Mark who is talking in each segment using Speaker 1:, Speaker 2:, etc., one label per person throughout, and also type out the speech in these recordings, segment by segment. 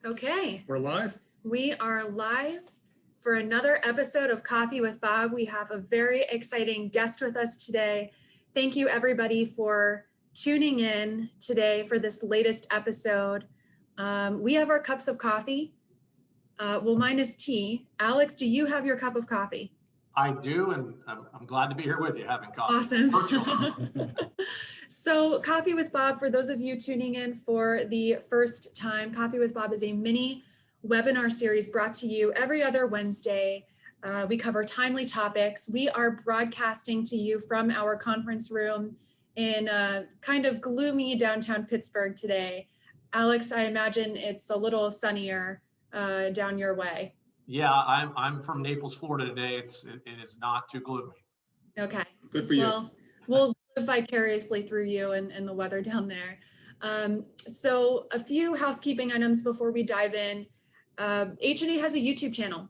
Speaker 1: Okay.
Speaker 2: We're live.
Speaker 1: We are live for another episode of Coffee with Bob. We have a very exciting guest with us today. Thank you everybody for tuning in today for this latest episode. We have our cups of coffee. Well, mine is tea. Alex, do you have your cup of coffee?
Speaker 3: I do, and I'm glad to be here with you having coffee.
Speaker 1: Awesome. So Coffee with Bob, for those of you tuning in for the first time, Coffee with Bob is a mini webinar series brought to you every other Wednesday. We cover timely topics. We are broadcasting to you from our conference room in kind of gloomy downtown Pittsburgh today. Alex, I imagine it's a little sunnier down your way.
Speaker 3: Yeah, I'm from Naples, Florida today. It is not too gloomy.
Speaker 1: Okay.
Speaker 2: Good for you.
Speaker 1: Well, we'll live vicariously through you and the weather down there. So a few housekeeping items before we dive in. H&A has a YouTube channel.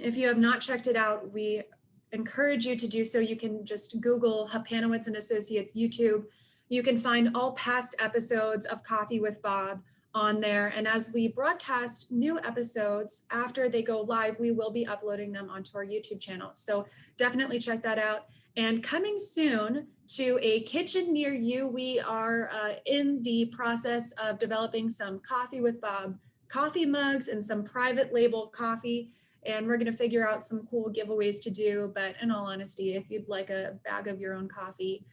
Speaker 1: If you have not checked it out, we encourage you to do so. You can just Google Hapanowitz and Associates YouTube. You can find all past episodes of Coffee with Bob on there. And as we broadcast new episodes after they go live, we will be uploading them onto our YouTube channel. So definitely check that out. And coming soon to a kitchen near you, we are in the process of developing some Coffee with Bob coffee mugs and some private label coffee. And we're going to figure out some cool giveaways to do. But in all honesty, if you'd like a bag of your own coffee,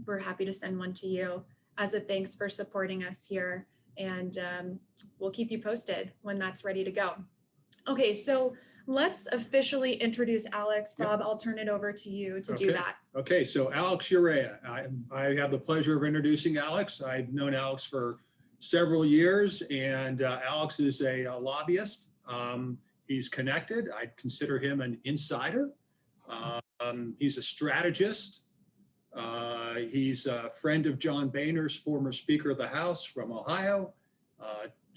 Speaker 1: we're happy to send one to you as a thanks for supporting us here. And we'll keep you posted when that's ready to go. Okay, so let's officially introduce Alex. Bob, I'll turn it over to you to do that.
Speaker 2: Okay, so Alex Urrea. I have the pleasure of introducing Alex. I've known Alex for several years, and Alex is a lobbyist. He's connected. I'd consider him an insider. He's a strategist. He's a friend of John Boehner's, former Speaker of the House from Ohio.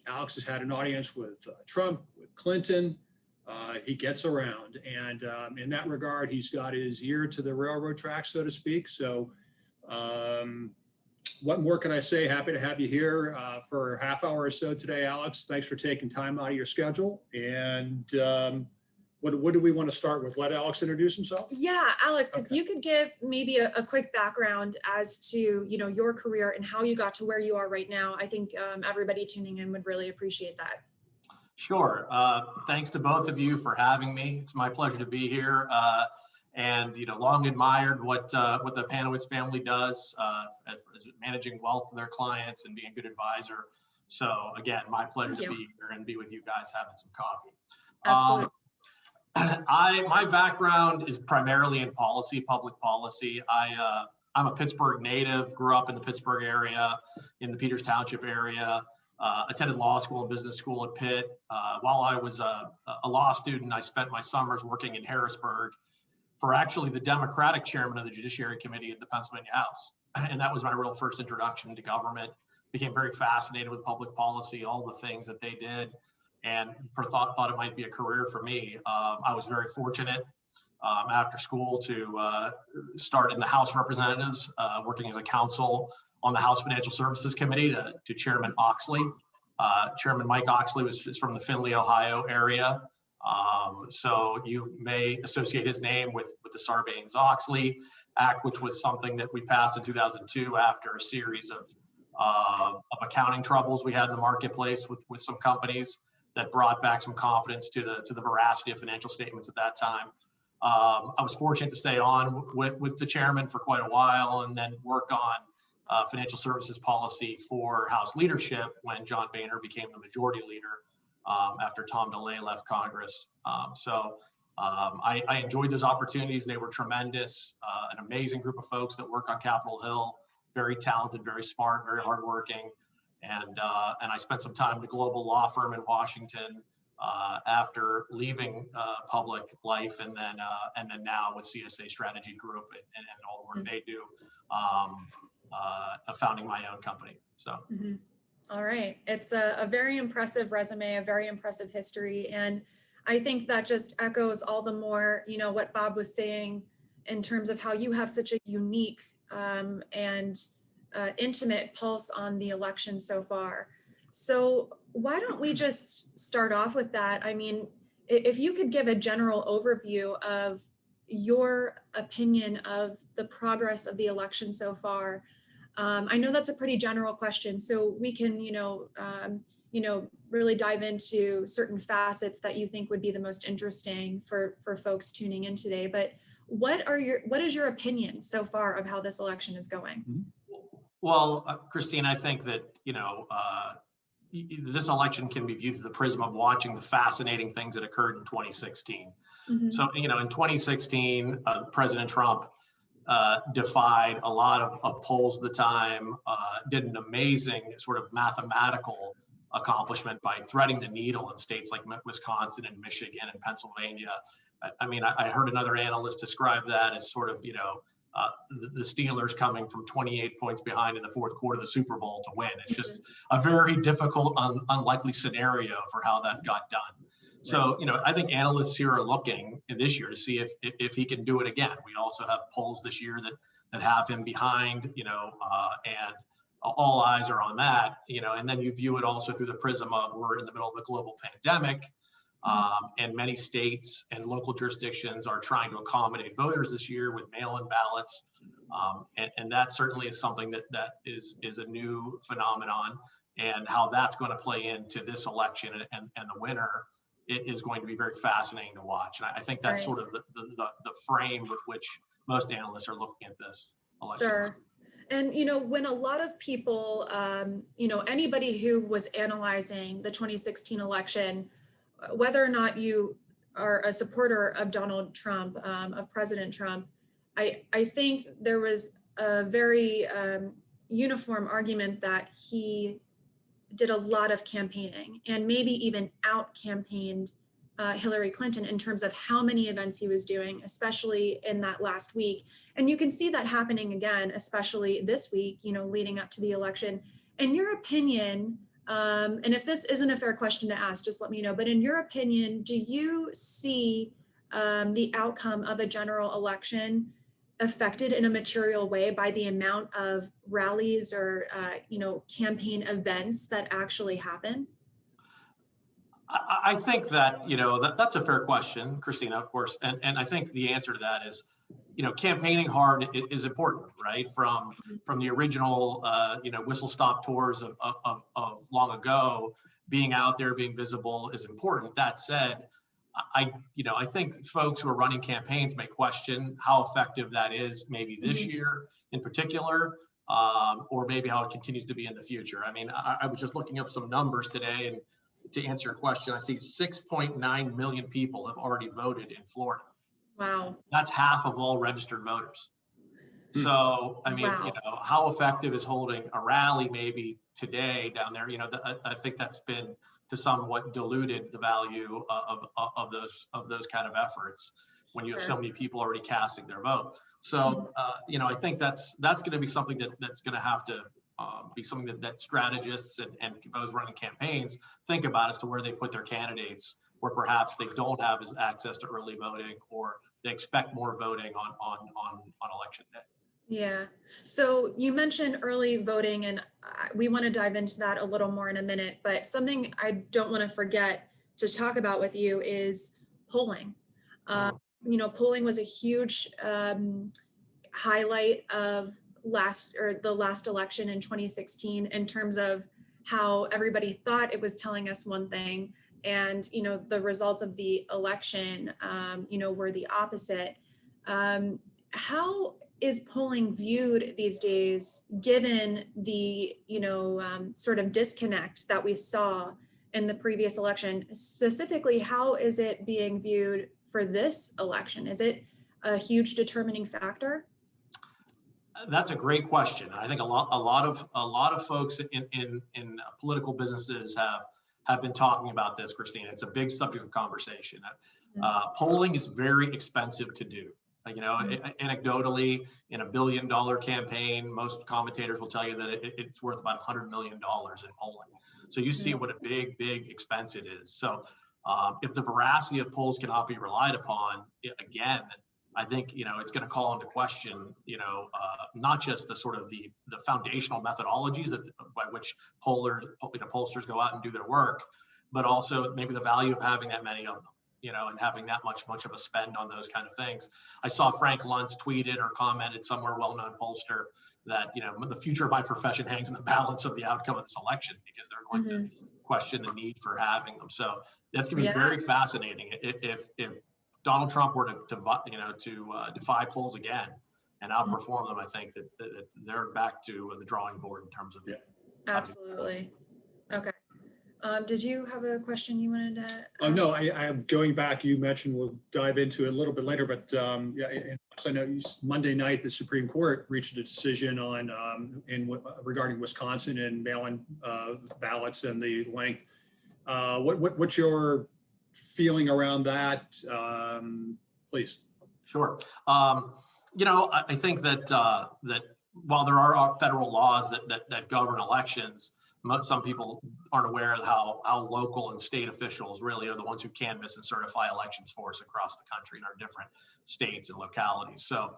Speaker 2: Alex has had an audience with Trump, with Clinton. He gets around, and in that regard, he's got his ear to the railroad track, so to speak. So what more can I say? Happy to have you here for a half hour or so today, Alex. Thanks for taking time out of your schedule. And what do we want to start with? Let Alex introduce himself?
Speaker 1: Yeah, Alex,
Speaker 2: Okay.
Speaker 1: if you could give maybe a quick background as to, your career and how you got to where you are right now, I think everybody tuning in would really appreciate that.
Speaker 3: Sure. Thanks to both of you for having me. It's my pleasure to be here. And long admired what the Hapanowitz family does as managing wealth for their clients and being a good advisor. So again, my pleasure to be here and be with you guys having some coffee.
Speaker 1: Absolutely.
Speaker 3: My background is primarily in policy, public policy. I'm a Pittsburgh native, grew up in the Pittsburgh area, in the Peters Township area, attended law school and business school at Pitt. While I was a law student, I spent my summers working in Harrisburg for actually the Democratic chairman of the Judiciary Committee at the Pennsylvania House. And that was my real first introduction to government. Became very fascinated with public policy, all the things that they did, and thought it might be a career for me. I was very fortunate after school to start in the House of Representatives, working as a counsel on the House Financial Services Committee to Chairman Oxley. Chairman Mike Oxley is from the Findlay, Ohio area. So you may associate his name with the Sarbanes-Oxley Act, which was something that we passed in 2002 after a series of accounting troubles we had in the marketplace with some companies that brought back some confidence to the veracity of financial statements at that time. I was fortunate to stay on with the chairman for quite a while and then work on financial services policy for House leadership when John Boehner became the majority leader after Tom DeLay left Congress. I enjoyed those opportunities. They were tremendous, an amazing group of folks that work on Capitol Hill, very talented, very smart, very hardworking. And I spent some time at a global law firm in Washington after leaving public life, and then now with CSA Strategy Group and all the work they do, founding my own company. So.
Speaker 1: Mm-hmm. All right. It's a very impressive resume, a very impressive history. And I think that just echoes all the more, what Bob was saying in terms of how you have such a unique and intimate pulse on the election so far. So why don't we just start off with that? I mean, if you could give a general overview of your opinion of the progress of the election so far. I know that's a pretty general question, so we can, really dive into certain facets that you think would be the most interesting for folks tuning in today. But what is your opinion so far of how this election is going?
Speaker 3: Well, Christine, I think that, this election can be viewed through the prism of watching the fascinating things that occurred in 2016.
Speaker 1: Mm-hmm.
Speaker 3: So, in 2016, President Trump defied a lot of polls at the time, did an amazing sort of mathematical accomplishment by threading the needle in states like Wisconsin and Michigan and Pennsylvania. I heard another analyst describe that as sort of, the Steelers coming from 28 points behind in the fourth quarter of the Super Bowl to win. It's just a very difficult, unlikely scenario for how that got done. So, I think analysts here are looking this year to see if he can do it again. We also have polls this year that have him behind, and all eyes are on that, and then you view it also through the prism of we're in the middle of a global pandemic, and many states and local jurisdictions are trying to accommodate voters this year with mail-in ballots. And that certainly is something that is a new phenomenon, and how that's going to play into this election and the winner is going to be very fascinating to watch. And I think that's sort of the frame with which most analysts are looking at this election.
Speaker 1: Sure. And, when a lot of people, anybody who was analyzing the 2016 election, whether or not you are a supporter of Donald Trump, of President Trump, I think there was a very uniform argument that he did a lot of campaigning and maybe even out-campaigned Hillary Clinton in terms of how many events he was doing, especially in that last week. And you can see that happening again, especially this week, leading up to the election. In your opinion, and if this isn't a fair question to ask, just let me know, but in your opinion, do you see the outcome of a general election affected in a material way by the amount of rallies or, campaign events that actually happen?
Speaker 3: I think that, that's a fair question, Christina, of course. And I think the answer to that is, campaigning hard is important, right? From the original, whistle stop tours of long ago, being out there, being visible is important. That said, I think folks who are running campaigns may question how effective that is, maybe this year in particular, or maybe how it continues to be in the future. I was just looking up some numbers today, and to answer your question, I see 6.9 million people have already voted in Florida.
Speaker 1: Wow.
Speaker 3: That's half of all registered voters. So, wow. How effective is holding a rally maybe today down there? I think that's been to somewhat diluted the value of those kind of efforts when you have so many people already casting their vote. So, I think that's going to be something that's going to have to be something that strategists and those running campaigns think about as to where they put their candidates, where perhaps they don't have access to early voting, or they expect more voting on election day.
Speaker 1: Yeah. So you mentioned early voting, and we want to dive into that a little more in a minute, but something I don't want to forget to talk about with you is polling. Polling was a huge highlight of the last election in 2016 in terms of how everybody thought it was telling us one thing, and the results of the election were the opposite. How is polling viewed these days, given the sort of disconnect that we saw in the previous election? Specifically, how is it being viewed for this election? Is it a huge determining factor?
Speaker 3: That's a great question. I think a lot of folks in political businesses have been talking about this, Christina. It's a big subject of conversation. Polling is very expensive to do. Anecdotally, in $1 billion campaign, most commentators will tell you that it's worth about $100 million in polling. So you see what a big expense it is. So if the veracity of polls cannot be relied upon, again, I think, it's going to call into question, not just the sort of the foundational methodologies by which pollsters go out and do their work, but also maybe the value of having that many of them, and having that much of a spend on those kind of things. I saw Frank Luntz tweeted or commented somewhere, well-known pollster, that, the future of my profession hangs in the balance of the outcome of this election, because they're going to question the need for having them. So that's going to be very fascinating. If Donald Trump were to defy polls again and outperform them, I think that they're back to the drawing board in terms of.
Speaker 2: Yeah.
Speaker 1: Absolutely. Okay. Did you have a question you wanted to ask?
Speaker 2: Oh, no, I'm going back. You mentioned we'll dive into it a little bit later, but I know Monday night, the Supreme Court reached a decision on regarding Wisconsin and mail-in ballots and the length. What's your feeling around that, please?
Speaker 3: Sure. I think that while there are federal laws that govern elections, some people aren't aware of how local and state officials really are the ones who canvass and certify elections for us across the country in our different states and localities. So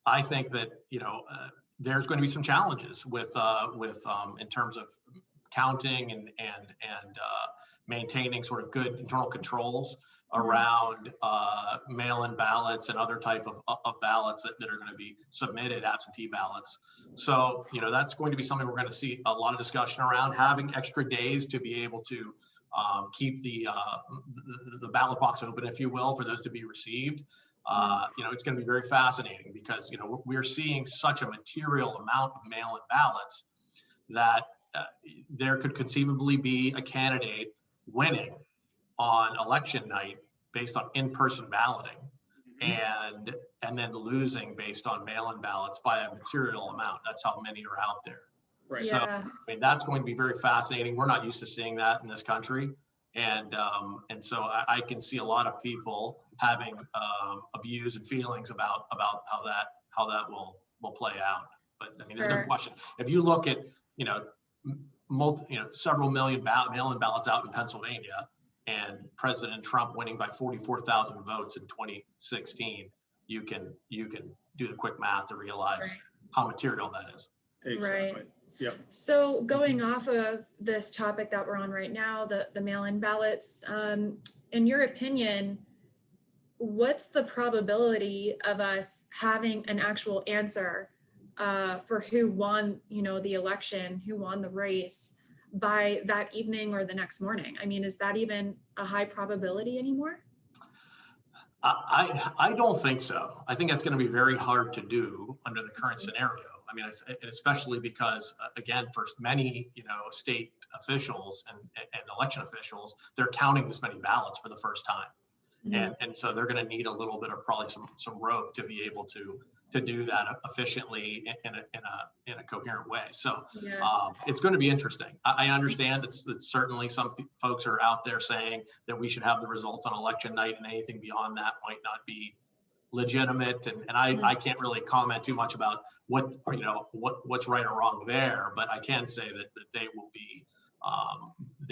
Speaker 3: I think that there's going to be some challenges with in terms of counting and maintaining sort of good internal controls around mail-in ballots and other type of ballots that are going to be submitted, absentee ballots. So, that's going to be something we're going to see a lot of discussion around, having extra days to be able to keep the ballot box open, if you will, for those to be received. It's going to be very fascinating because, we're seeing such a material amount of mail-in ballots that there could conceivably be a candidate winning on election night based on in-person balloting and then losing based on mail-in ballots by a material amount. That's how many are out there.
Speaker 2: Right.
Speaker 3: So, that's going to be very fascinating. We're not used to seeing that in this country. And so I can see a lot of people having views and feelings about how that will play out. But there's no question. If you look at, several million mail-in ballots out in Pennsylvania, and President Trump winning by 44,000 votes in 2016, you can do the quick math to realize how material that is.
Speaker 2: Exactly.
Speaker 1: Right.
Speaker 2: Yeah.
Speaker 1: So going off of this topic that we're on right now, the mail-in ballots, in your opinion, what's the probability of us having an actual answer for who won, the election, who won the race by that evening or the next morning? Is that even a high probability anymore?
Speaker 3: I don't think so. I think that's going to be very hard to do under the current scenario. Especially because, again, for many, state officials and election officials, they're counting this many ballots for the first time. And so they're going to need a little bit of probably some rope to be able to do that efficiently in a coherent way. So it's going to be interesting. I understand that certainly some folks are out there saying that we should have the results on election night, and anything beyond that might not be legitimate. And I can't really comment too much about what's right or wrong there, but I can say that they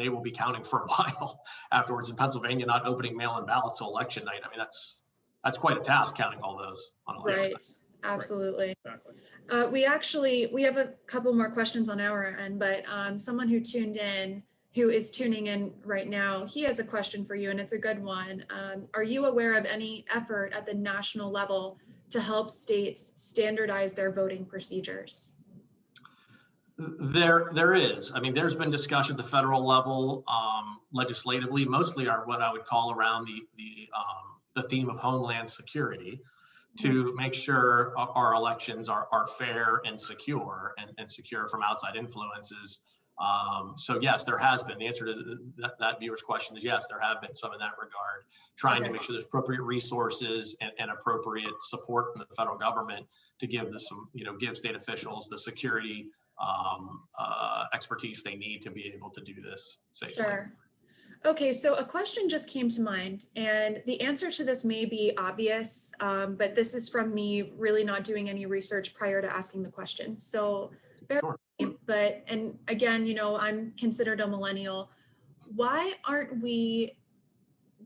Speaker 3: will be counting for a while afterwards. In Pennsylvania, not opening mail-in ballots till election night. That's quite a task, counting all those on election night.
Speaker 1: Absolutely.
Speaker 2: Exactly.
Speaker 1: We have a couple more questions on our end, but someone who is tuning in right now, he has a question for you, and it's a good one. Are you aware of any effort at the national level to help states standardize their voting procedures?
Speaker 3: There is. There's been discussion at the federal level, legislatively, mostly are what I would call around the theme of homeland security, to make sure our elections are fair and secure and secure from outside influences. So yes, there has been. The answer to that viewer's question is yes, there have been some in that regard, trying to make sure there's appropriate resources and appropriate support from the federal government to give give state officials the security expertise they need to be able to do this safely.
Speaker 1: Sure. Okay, so a question just came to mind, and the answer to this may be obvious, but this is from me really not doing any research prior to asking the question. So, and again, I'm considered a millennial. Why aren't we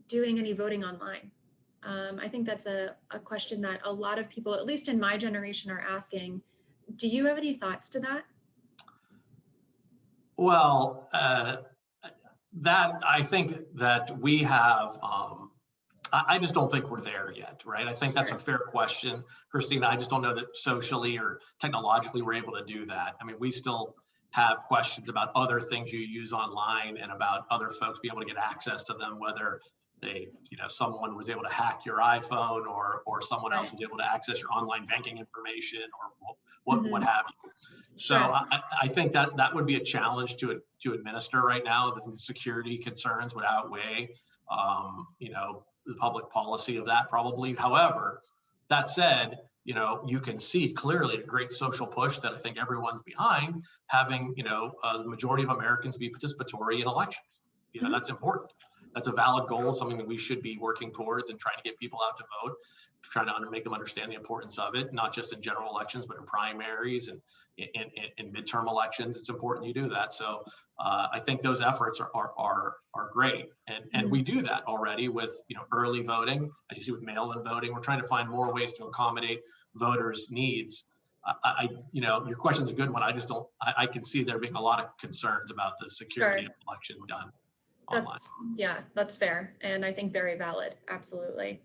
Speaker 1: doing any voting online? I think that's a question that a lot of people, at least in my generation, are asking. Do you have any thoughts to that?
Speaker 3: Well, that I think that we have, I just don't think we're there yet, right? I think that's a fair question, Christina. I just don't know that socially or technologically we're able to do that. I mean, we still have questions about other things you use online and about other folks being able to get access to them, whether they, someone was able to hack your iPhone or someone else was able to access your online banking information or what have you. So I think that would be a challenge to administer right now. The security concerns would outweigh, the public policy of that probably. However, that said, you can see clearly a great social push that I think everyone's behind, having, the majority of Americans be participatory in elections. That's important. That's a valid goal, something that we should be working towards and trying to get people out to vote, trying to make them understand the importance of it, not just in general elections, but in primaries and in midterm elections. It's important you do that. So I think those efforts are great. And we do that already with, early voting, as you see with mail-in voting. We're trying to find more ways to accommodate voters' needs. Your question's a good one. I can see there being a lot of concerns about the security of election done online.
Speaker 1: That's fair. And I think very valid. Absolutely.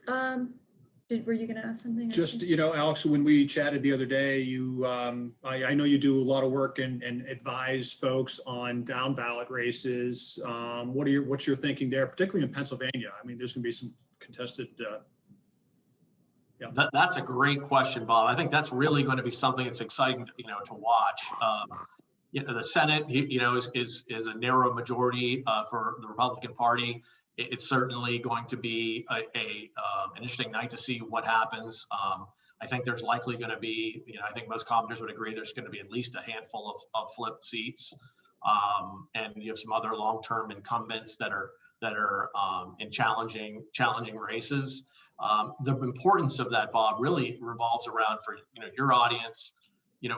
Speaker 1: Were you going to ask something?
Speaker 2: Just, Alex, when we chatted the other day, you, I know you do a lot of work and advise folks on down ballot races. What's your thinking there, particularly in Pennsylvania? I mean, there's going to be some contested.
Speaker 3: That's a great question, Bob. I think that's really going to be something that's exciting, to watch. The Senate, is a narrow majority for the Republican Party. It's certainly going to be an interesting night to see what happens. I think there's likely going to be, I think most commenters would agree there's going to be at least a handful of flipped seats. And you have some other long-term incumbents that are in challenging races. The importance of that, Bob, really revolves around for your audience,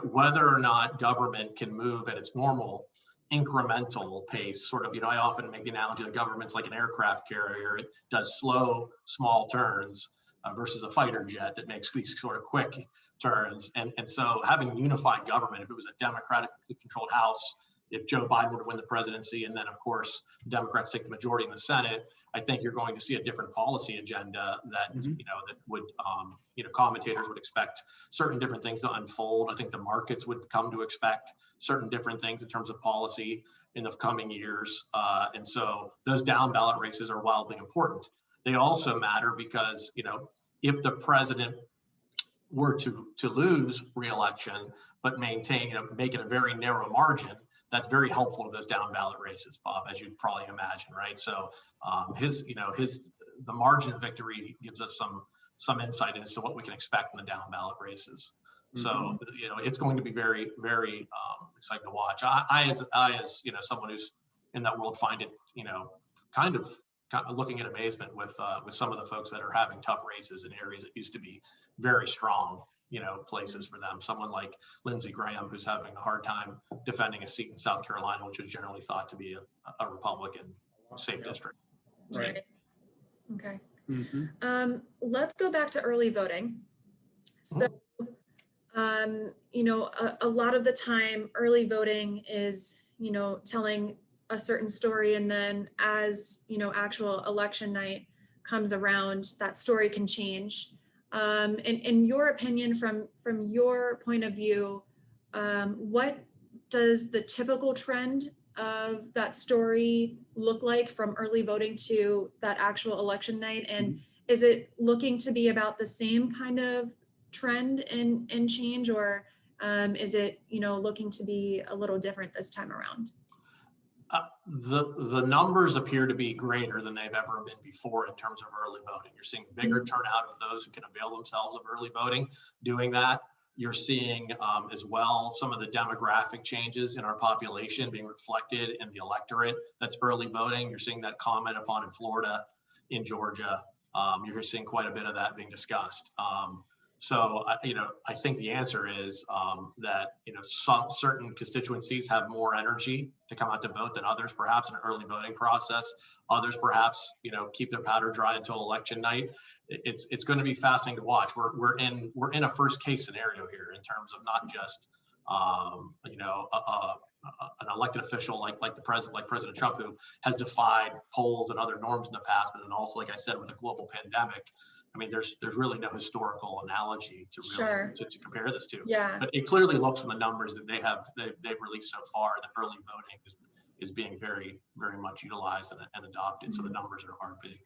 Speaker 3: whether or not government can move at its normal incremental pace. Sort of, I often make the analogy that government's like an aircraft carrier. It does slow, small turns versus a fighter jet that makes these sort of quick turns. And so having unified government, if it was a democratically controlled House, if Joe Biden were to win the presidency, and then of course the Democrats take the majority in the Senate, I think you're going to see a different policy agenda that that would commentators would expect certain different things to unfold. I think the markets would come to expect certain different things in terms of policy in the coming years. And so those down ballot races are wildly important. They also matter because if the president were to lose re-election but maintain make it a very narrow margin, that's very helpful to those down ballot races, Bob, as you'd probably imagine, right? So the margin of victory gives us some insight as to what we can expect in the down ballot races. So it's going to be very, very exciting to watch. I as someone who's in that world find it kind of looking at amazement with some of the folks that are having tough races in areas that used to be very strong places for them. Someone like Lindsey Graham, who's having a hard time defending a seat in South Carolina, which was generally thought to be a Republican safe district.
Speaker 1: Right. Okay. Let's go back to early voting. So, a lot of the time early voting is, telling a certain story, and then as, actual election night comes around, that story can change. In your opinion, from your point of view, what does the typical trend of that story look like from early voting to that actual election night? And is it looking to be about the same kind of trend and change, or is it, looking to be a little different this time around?
Speaker 3: The numbers appear to be greater than they've ever been before in terms of early voting. You're seeing bigger turnout of those who can avail themselves of early voting doing that. You're seeing as well some of the demographic changes in our population being reflected in the electorate that's early voting. You're seeing that comment upon in Florida, in Georgia. You're seeing quite a bit of that being discussed. So, I think the answer is that, some certain constituencies have more energy to come out to vote than others, perhaps in an early voting process. Others perhaps, keep their powder dry until election night. It's going to be fascinating to watch. We're in a first case scenario here in terms of not just, an elected official like President Trump, who has defied polls and other norms in the past, but then also, like I said, with a global pandemic. I mean, there's really no historical analogy to really
Speaker 1: Sure.
Speaker 3: to compare this to.
Speaker 1: Yeah.
Speaker 3: But it clearly looks from the numbers that they've released so far that early voting is being very, very much utilized and adopted. So the numbers are big.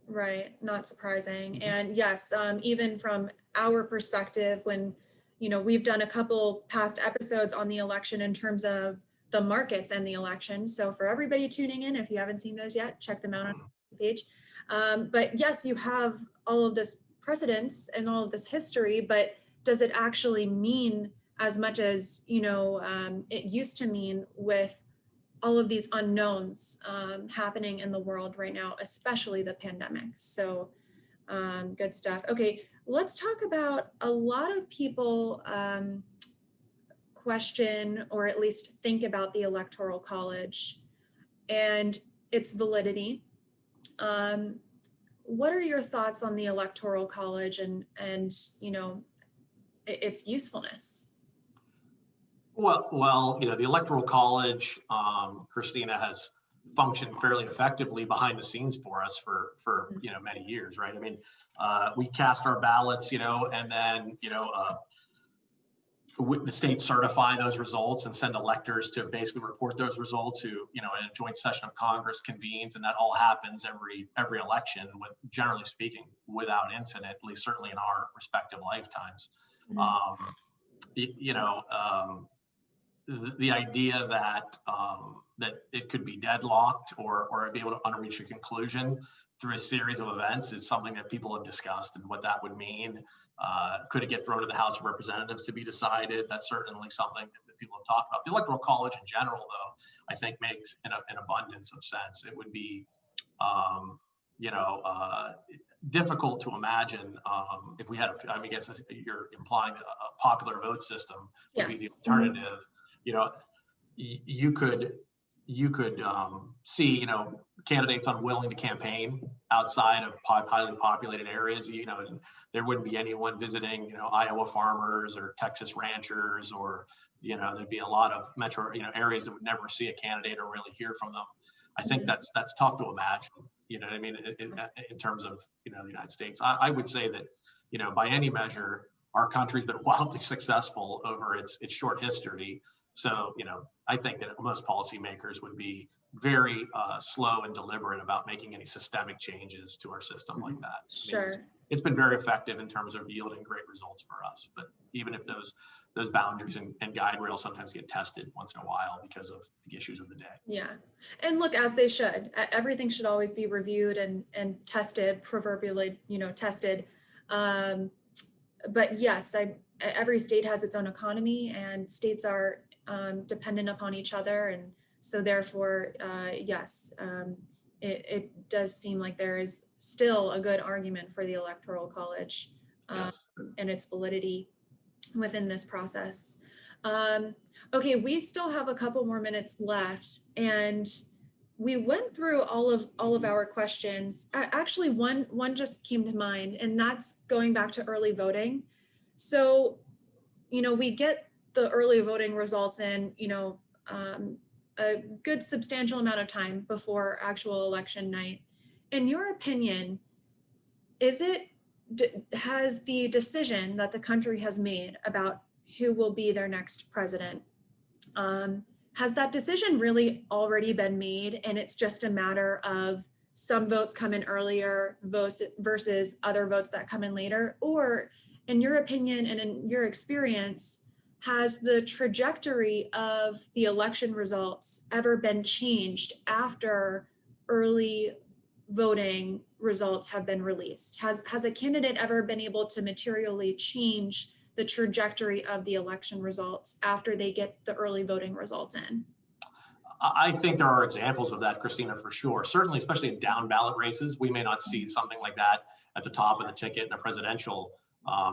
Speaker 1: Right. Not surprising. And yes, even from our perspective, when, we've done a couple past episodes on the election in terms of the markets and the election. So for everybody tuning in, if you haven't seen those yet, check them out on the page. But yes, you have all of this precedence and all of this history, but does it actually mean as much as, it used to mean, with all of these unknowns happening in the world right now, especially the pandemic? So good stuff. Okay, let's talk about a lot of people question, or at least think about, the Electoral College and its validity. What are your thoughts on the Electoral College and its usefulness?
Speaker 3: Well, the Electoral College, Christina, has functioned fairly effectively behind the scenes for us for many years, right? I mean, we cast our ballots, and then the states certify those results and send electors to basically report those results, who, in a joint session of Congress convenes, and that all happens every election, with, generally speaking, without incident, at least certainly in our respective lifetimes. The idea that it could be deadlocked or be able to unreach a conclusion through a series of events is something that people have discussed, and what that would mean. Could it get thrown to the House of Representatives to be decided? That's certainly something that people have talked about. The Electoral College in general, though, I think makes an abundance of sense. It would be, difficult to imagine if we had I guess you're implying a popular vote system would be the alternative. You could see, candidates unwilling to campaign outside of highly populated areas. There wouldn't be anyone visiting, Iowa farmers or Texas ranchers, or, there'd be a lot of metro, areas that would never see a candidate or really hear from them. I think that's tough to imagine, what I mean, in terms of, the United States. I would say that, by any measure, our country's been wildly successful over its short history. So, I think that most policymakers would be very slow and deliberate about making any systemic changes to our system like that.
Speaker 1: Sure.
Speaker 3: I mean, it's been very effective in terms of yielding great results for us. But even if those boundaries and guide rails sometimes get tested once in a while because of the issues of the day.
Speaker 1: Yeah. And look, as they should. Everything should always be reviewed and tested, proverbially, tested. But yes, every state has its own economy, and states are dependent upon each other, and so therefore, yes, it does seem like there is still a good argument for the Electoral College and its validity within this process. Okay, we still have a couple more minutes left, and we went through all of our questions. Actually, one just came to mind, and that's going back to early voting. So, we get the early voting results in, a good substantial amount of time before actual election night. In your opinion, has the decision that the country has made about who will be their next president, has that decision really already been made, and it's just a matter of some votes come in earlier versus other votes that come in later? Or, in your opinion and in your experience, has the trajectory of the election results ever been changed after early voting results have been released? Has a candidate ever been able to materially change the trajectory of the election results after they get the early voting results in?
Speaker 3: I think there are examples of that, Christina, for sure. Certainly, especially in down ballot races, we may not see something like that at the top of the ticket in a presidential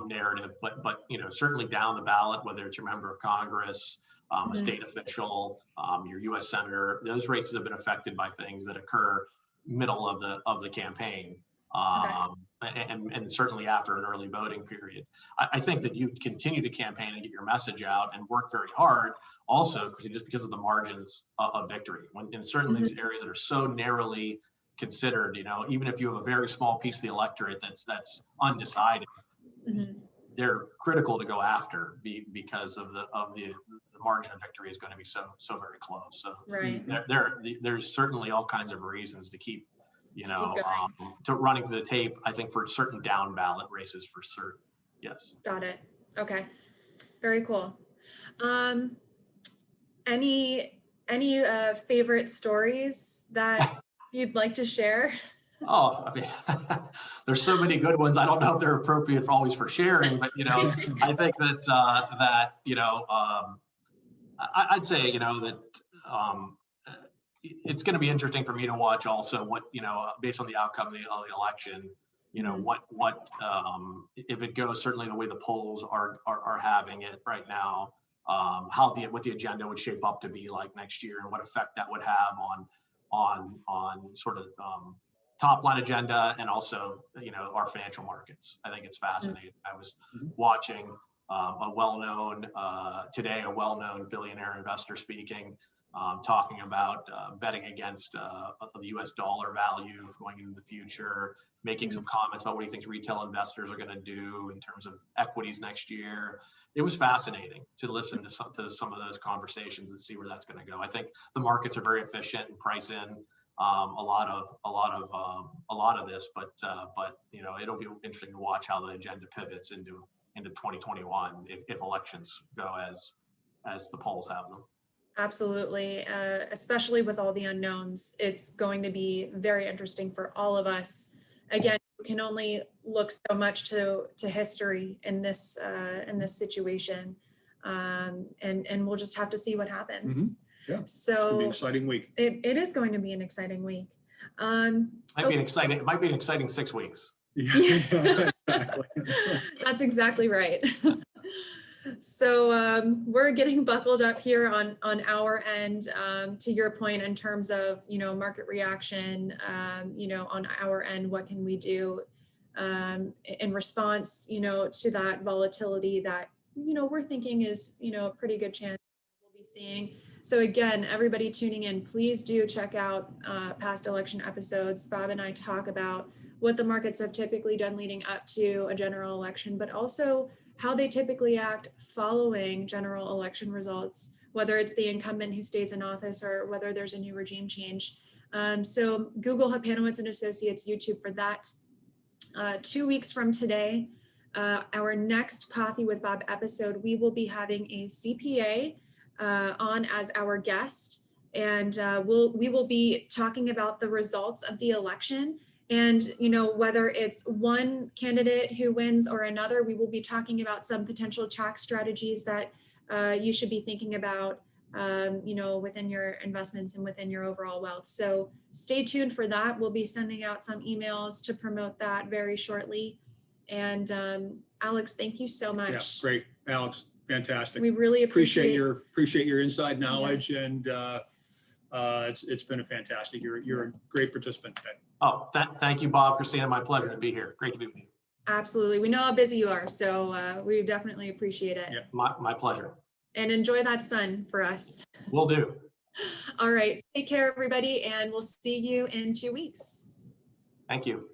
Speaker 3: narrative, but certainly down the ballot, whether it's your member of Congress, a state official, your U.S. senator, those races have been affected by things that occur middle of the campaign, and certainly after an early voting period. I think that you continue to campaign and get your message out and work very hard, also just because of the margins of victory. When in certain these areas that are so narrowly considered, even if you have a very small piece of the electorate that's undecided, they're critical to go after because of the margin of victory is going to be so very close. So there's certainly all kinds of reasons to keep to running to the tape. I think for certain down ballot races for certain. Yes.
Speaker 1: Got it. Okay. Very cool. Any favorite stories that you'd like to share?
Speaker 3: Oh, I mean, there's so many good ones. I don't know if they're appropriate for sharing, but I think that I'd say that it's going to be interesting for me to watch also what based on the outcome of the election. What if it goes certainly the way the polls are having it right now, what the agenda would shape up to be like next year, and what effect that would have on sort of top line agenda, and also our financial markets. I think it's fascinating. I was watching a well-known billionaire investor speaking, talking about betting against the U.S. dollar value going into the future, making some comments about what he thinks retail investors are going to do in terms of equities next year. It was fascinating to listen to some of those conversations and see where that's going to go. I think the markets are very efficient and price in a lot of this, but it'll be interesting to watch how the agenda pivots into 2021 if elections go as the polls have them.
Speaker 1: Absolutely, especially with all the unknowns, it's going to be very interesting for all of us. Again, we can only look so much to history in this situation, and we'll just have to see what happens.
Speaker 2: Yeah,
Speaker 1: so
Speaker 2: it's gonna be an exciting week.
Speaker 1: It is going to be an exciting week.
Speaker 3: It might be an exciting 6 weeks.
Speaker 2: Yeah, exactly.
Speaker 1: That's exactly right. So we're getting buckled up here on our end, to your point in terms of market reaction. On our end, what can we do in response to that volatility that we're thinking is a pretty good chance we'll be seeing. So again, everybody tuning in, please do check out past election episodes. Bob and I talk about what the markets have typically done leading up to a general election, but also how they typically act following general election results, whether it's the incumbent who stays in office or whether there's a new regime change. So Google Hapanowitz and Associates YouTube for that. 2 weeks from today, our next Coffee with Bob episode, we will be having a CPA on as our guest, and we will be talking about the results of the election. And whether it's one candidate who wins or another, we will be talking about some potential tax strategies that you should be thinking about, within your investments and within your overall wealth. So stay tuned for that. We'll be sending out some emails to promote that very shortly. And Alex, thank you so much.
Speaker 2: Yeah, great, Alex, fantastic.
Speaker 1: We really appreciate
Speaker 2: your inside knowledge, and it's been a fantastic. You're a great participant today.
Speaker 3: Oh, thank you, Bob, Christina. My pleasure to be here. Great to be with you.
Speaker 1: Absolutely. We know how busy you are, so we definitely appreciate it.
Speaker 3: Yeah, my pleasure.
Speaker 1: And enjoy that sun for us.
Speaker 3: Will do.
Speaker 1: All right. Take care, everybody, and we'll see you in 2 weeks.
Speaker 3: Thank you.